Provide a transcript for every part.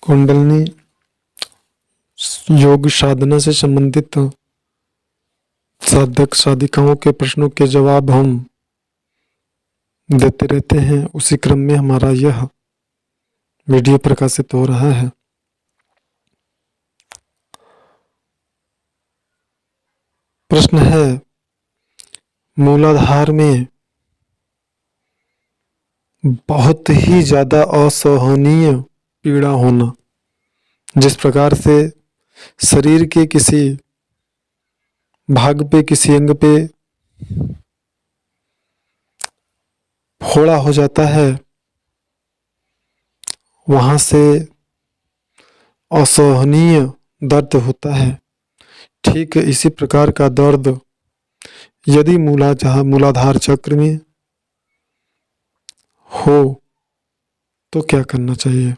कुंडलिनी योग साधना से संबंधित साधक साधिकाओं के प्रश्नों के जवाब हम देते रहते हैं। उसी क्रम में हमारा यह वीडियो प्रकाशित हो रहा है। प्रश्न है, मूलाधार में बहुत ही ज्यादा असहनीय पीड़ा होना, जिस प्रकार से शरीर के किसी भाग पे, किसी अंग पे फोड़ा हो जाता है, वहां से असहनीय दर्द होता है। ठीक इसी प्रकार का दर्द यदि मूलाधार चक्र में हो तो क्या करना चाहिए?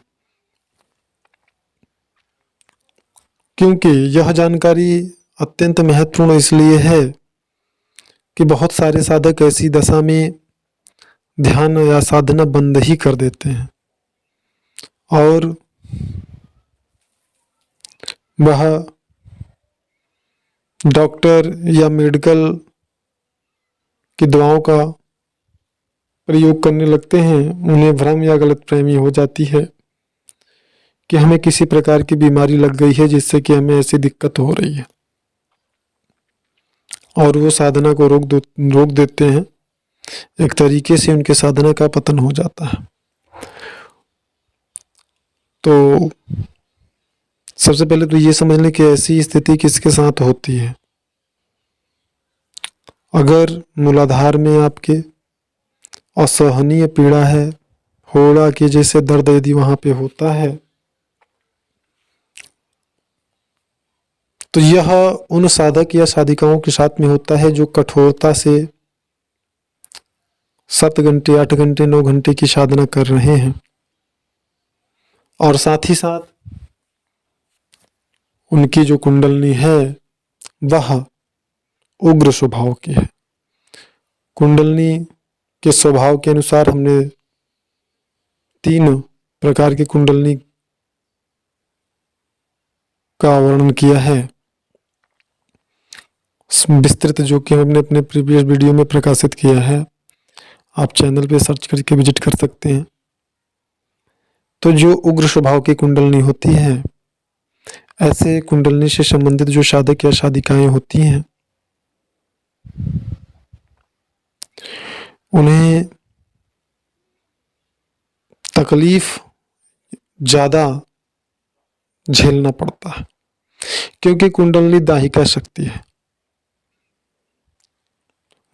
क्योंकि यह जानकारी अत्यंत महत्वपूर्ण इसलिए है कि बहुत सारे साधक ऐसी दशा में ध्यान या साधना बंद ही कर देते हैं और वह डॉक्टर या मेडिकल की दवाओं का प्रयोग करने लगते हैं। उन्हें भ्रम या गलतफहमी हो जाती है कि हमें किसी प्रकार की बीमारी लग गई है जिससे कि हमें ऐसी दिक्कत हो रही है, और वो साधना को रोक देते हैं। एक तरीके से उनके साधना का पतन हो जाता है। तो सबसे पहले तो ये समझ लें कि ऐसी स्थिति किसके साथ होती है। अगर मूलाधार में आपके असहनीय पीड़ा है, फोड़ा के जैसे दर्द यदि वहां पे होता है, तो यह उन साधक या साधिकाओं के साथ में होता है जो कठोरता से 7 घंटे, 8 घंटे, 9 घंटे की साधना कर रहे हैं और साथ ही साथ उनकी जो कुंडलनी है वह उग्र स्वभाव की है। कुंडलनी के स्वभाव के अनुसार हमने 3 प्रकार की कुंडलनी का वर्णन किया है विस्तृत, जो कि हमने अपने प्रीवियस वीडियो में प्रकाशित किया है। आप चैनल पे सर्च करके विजिट कर सकते हैं। तो जो उग्र स्वभाव की कुंडलनी होती है, ऐसे कुंडलनी से संबंधित जो साधक या साधिकाएं होती हैं, उन्हें तकलीफ ज्यादा झेलना पड़ता है, क्योंकि कुंडलनी दाहिका शक्ति है।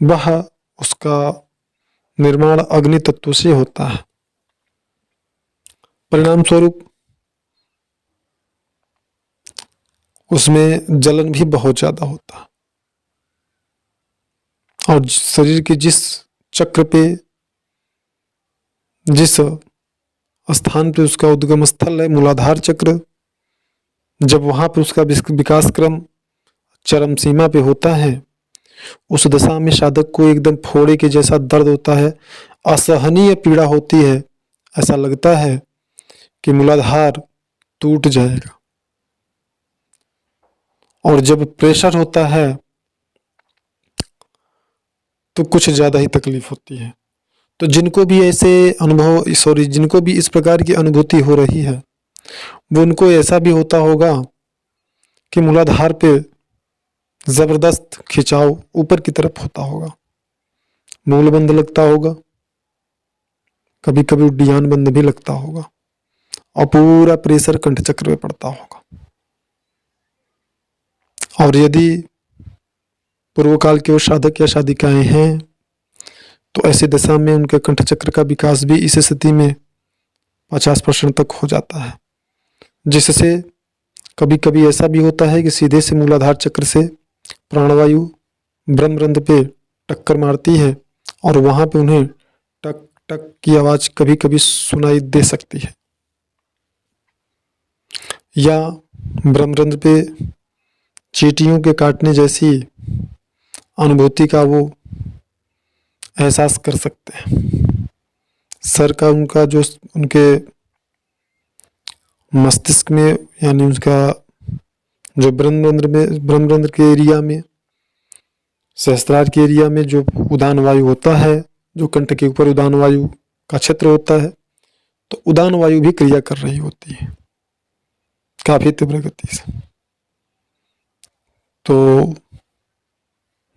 वह उसका निर्माण अग्नि तत्व से होता है। परिणाम स्वरूप उसमें जलन भी बहुत ज्यादा होता है और शरीर के जिस चक्र पे, जिस स्थान पे उसका उद्गम स्थल है, मूलाधार चक्र, जब वहां पर उसका विकास क्रम चरम सीमा पे होता है, उस दशा में साधक को एकदम फोड़े के जैसा दर्द होता है, असहनीय पीड़ा होती है। ऐसा लगता है कि मूलाधार टूट जाएगा। और जब प्रेशर होता है तो कुछ ज्यादा ही तकलीफ होती है। तो जिनको भी जिनको भी इस प्रकार की अनुभूति हो रही है, वो उनको ऐसा भी होता होगा कि मूलाधार पे जबरदस्त खिंचाव ऊपर की तरफ होता होगा, मूल बंद लगता होगा, कभी कभी उड्डीयान बंद भी लगता होगा और पूरा प्रेशर कंठ चक्र में पड़ता होगा। और यदि पूर्व काल के वो साधक या साधिकाएं हैं तो ऐसी दशा में उनके कंठ चक्र का विकास भी इस स्थिति में 50% तक हो जाता है, जिससे कभी कभी ऐसा भी होता है कि सीधे से मूलाधार चक्र से प्राणवायु ब्रह्मरंध्र पे टक्कर मारती है और वहां पे उन्हें टक टक की आवाज कभी कभी सुनाई दे सकती है, या ब्रह्मरंध्र पे चींटियों के काटने जैसी अनुभूति का वो एहसास कर सकते हैं। सर का उनका जो उनके मस्तिष्क में यानी उसका जो ब्रह्मरंध्र के एरिया में, सहस्त्रार के एरिया में जो उदान वायु होता है, जो कंठ के ऊपर उदान वायु का क्षेत्र होता है, तो उदान वायु भी क्रिया कर रही होती है काफी तीव्र गति से। तो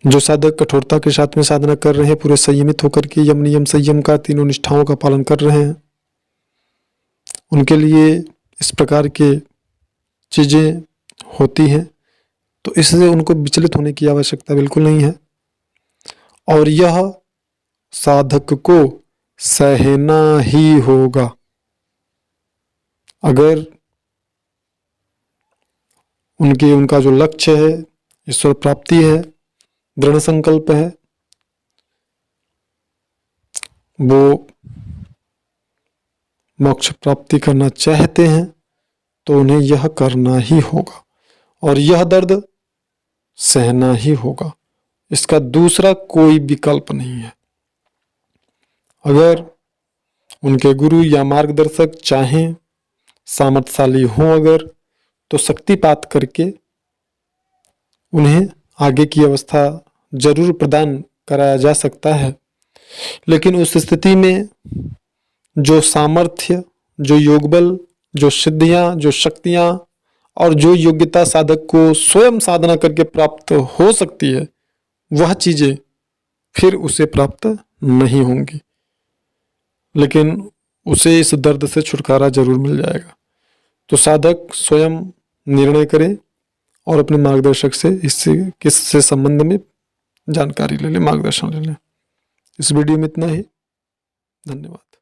जो साधक कठोरता के साथ में साधना कर रहे हैं, पूरे संयमित होकर के यम नियम संयम का, तीनों निष्ठाओं का पालन कर रहे हैं, उनके लिए इस प्रकार के चीजें होती हैं, तो इससे उनको विचलित होने की आवश्यकता बिल्कुल नहीं है। और यह साधक को सहना ही होगा। अगर उनका जो लक्ष्य है ईश्वर प्राप्ति है, दृढ़ संकल्प है, वो मोक्ष प्राप्ति करना चाहते हैं, तो उन्हें यह करना ही होगा और यह दर्द सहना ही होगा। इसका दूसरा कोई विकल्प नहीं है। अगर उनके गुरु या मार्गदर्शक चाहें, सामर्थ्यशाली हों अगर, तो शक्तिपात करके उन्हें आगे की अवस्था जरूर प्रदान कराया जा सकता है। लेकिन उस स्थिति में जो सामर्थ्य, जो योगबल, जो सिद्धियां, जो शक्तियां और जो योग्यता साधक को स्वयं साधना करके प्राप्त हो सकती है, वह चीजें फिर उसे प्राप्त नहीं होंगी। लेकिन उसे इस दर्द से छुटकारा जरूर मिल जाएगा। तो साधक स्वयं निर्णय करे और अपने मार्गदर्शक से किससे संबंध में जानकारी ले ले, मार्गदर्शन ले ले। इस वीडियो में इतना ही। धन्यवाद।